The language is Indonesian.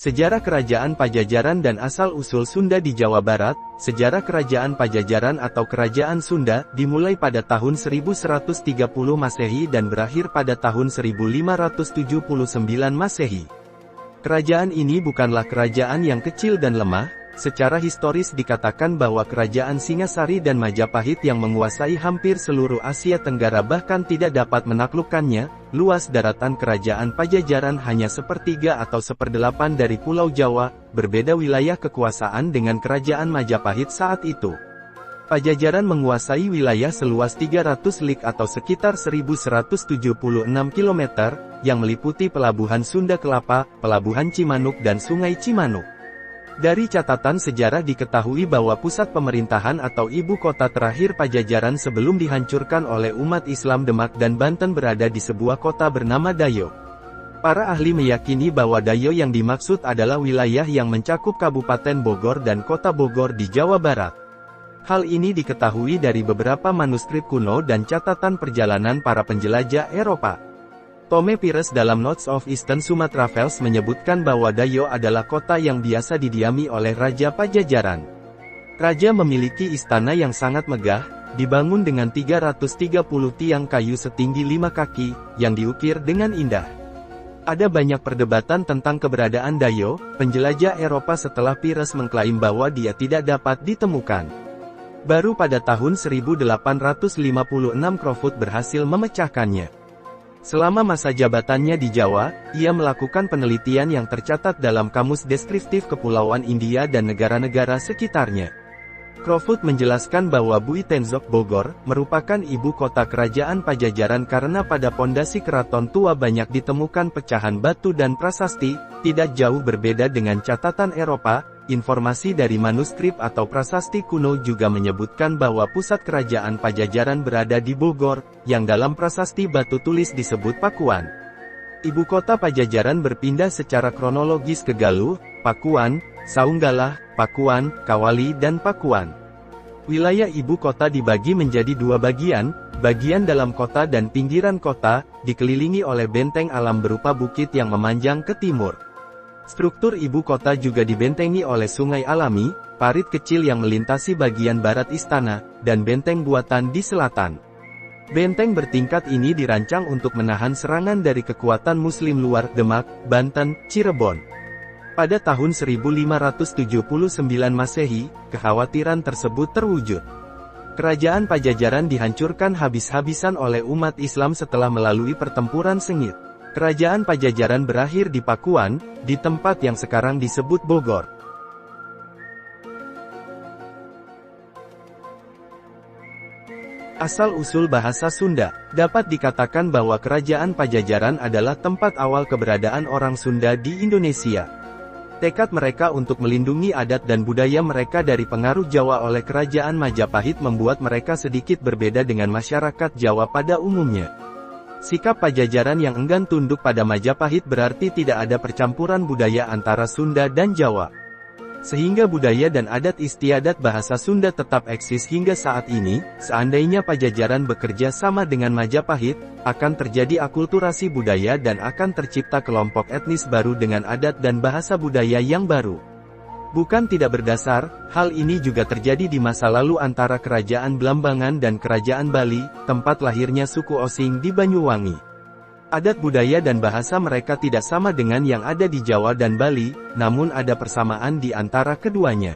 Sejarah Kerajaan Pajajaran dan asal-usul Sunda di Jawa Barat. Sejarah Kerajaan Pajajaran atau Kerajaan Sunda, dimulai pada tahun 1130 Masehi dan berakhir pada tahun 1579 Masehi. Kerajaan ini bukanlah kerajaan yang kecil dan lemah. Secara historis dikatakan bahwa Kerajaan Singasari dan Majapahit yang menguasai hampir seluruh Asia Tenggara bahkan tidak dapat menaklukkannya. Luas daratan Kerajaan Pajajaran hanya sepertiga atau seperdelapan dari Pulau Jawa, berbeda wilayah kekuasaan dengan Kerajaan Majapahit saat itu. Pajajaran menguasai wilayah seluas 300 lig atau sekitar 1176 km, yang meliputi Pelabuhan Sunda Kelapa, Pelabuhan Cimanuk dan Sungai Cimanuk. Dari catatan sejarah diketahui bahwa pusat pemerintahan atau ibu kota terakhir Pajajaran sebelum dihancurkan oleh umat Islam Demak dan Banten berada di sebuah kota bernama Dayo. Para ahli meyakini bahwa Dayo yang dimaksud adalah wilayah yang mencakup Kabupaten Bogor dan Kota Bogor di Jawa Barat. Hal ini diketahui dari beberapa manuskrip kuno dan catatan perjalanan para penjelajah Eropa. Tome Pires dalam Notes of Eastern Sumatra Travels menyebutkan bahwa Dayo adalah kota yang biasa didiami oleh Raja Pajajaran. Raja memiliki istana yang sangat megah, dibangun dengan 330 tiang kayu setinggi 5 kaki, yang diukir dengan indah. Ada banyak perdebatan tentang keberadaan Dayo. Penjelajah Eropa setelah Pires mengklaim bahwa dia tidak dapat ditemukan. Baru pada tahun 1856 Crowfoot berhasil memecahkannya. Selama masa jabatannya di Jawa, ia melakukan penelitian yang tercatat dalam Kamus Deskriptif Kepulauan India dan negara-negara sekitarnya. Crowfoot menjelaskan bahwa Buitenzok Bogor, merupakan ibu kota kerajaan Pajajaran karena pada pondasi keraton tua banyak ditemukan pecahan batu dan prasasti, tidak jauh berbeda dengan catatan Eropa. Informasi dari manuskrip atau prasasti kuno juga menyebutkan bahwa pusat kerajaan Pajajaran berada di Bogor, yang dalam prasasti batu tulis disebut Pakuan. Ibu kota Pajajaran berpindah secara kronologis ke Galuh, Pakuan, Saunggalah, Pakuan, Kawali dan Pakuan. Wilayah ibu kota dibagi menjadi dua bagian, bagian dalam kota dan pinggiran kota, dikelilingi oleh benteng alam berupa bukit yang memanjang ke timur. Struktur ibu kota juga dibentengi oleh sungai alami, parit kecil yang melintasi bagian barat istana, dan benteng buatan di selatan. Benteng bertingkat ini dirancang untuk menahan serangan dari kekuatan Muslim luar Demak, Banten, Cirebon. Pada tahun 1579 Masehi, kekhawatiran tersebut terwujud. Kerajaan Pajajaran dihancurkan habis-habisan oleh umat Islam setelah melalui pertempuran sengit. Kerajaan Pajajaran berakhir di Pakuan, di tempat yang sekarang disebut Bogor. Asal-usul bahasa Sunda. Dapat dikatakan bahwa Kerajaan Pajajaran adalah tempat awal keberadaan orang Sunda di Indonesia. Tekad mereka untuk melindungi adat dan budaya mereka dari pengaruh Jawa oleh Kerajaan Majapahit membuat mereka sedikit berbeda dengan masyarakat Jawa pada umumnya. Sikap Pajajaran yang enggan tunduk pada Majapahit berarti tidak ada percampuran budaya antara Sunda dan Jawa. Sehingga budaya dan adat istiadat bahasa Sunda tetap eksis hingga saat ini. Seandainya Pajajaran bekerja sama dengan Majapahit, akan terjadi akulturasi budaya dan akan tercipta kelompok etnis baru dengan adat dan bahasa budaya yang baru. Bukan tidak berdasar, hal ini juga terjadi di masa lalu antara Kerajaan Blambangan dan Kerajaan Bali, tempat lahirnya suku Osing di Banyuwangi. Adat budaya dan bahasa mereka tidak sama dengan yang ada di Jawa dan Bali, namun ada persamaan di antara keduanya.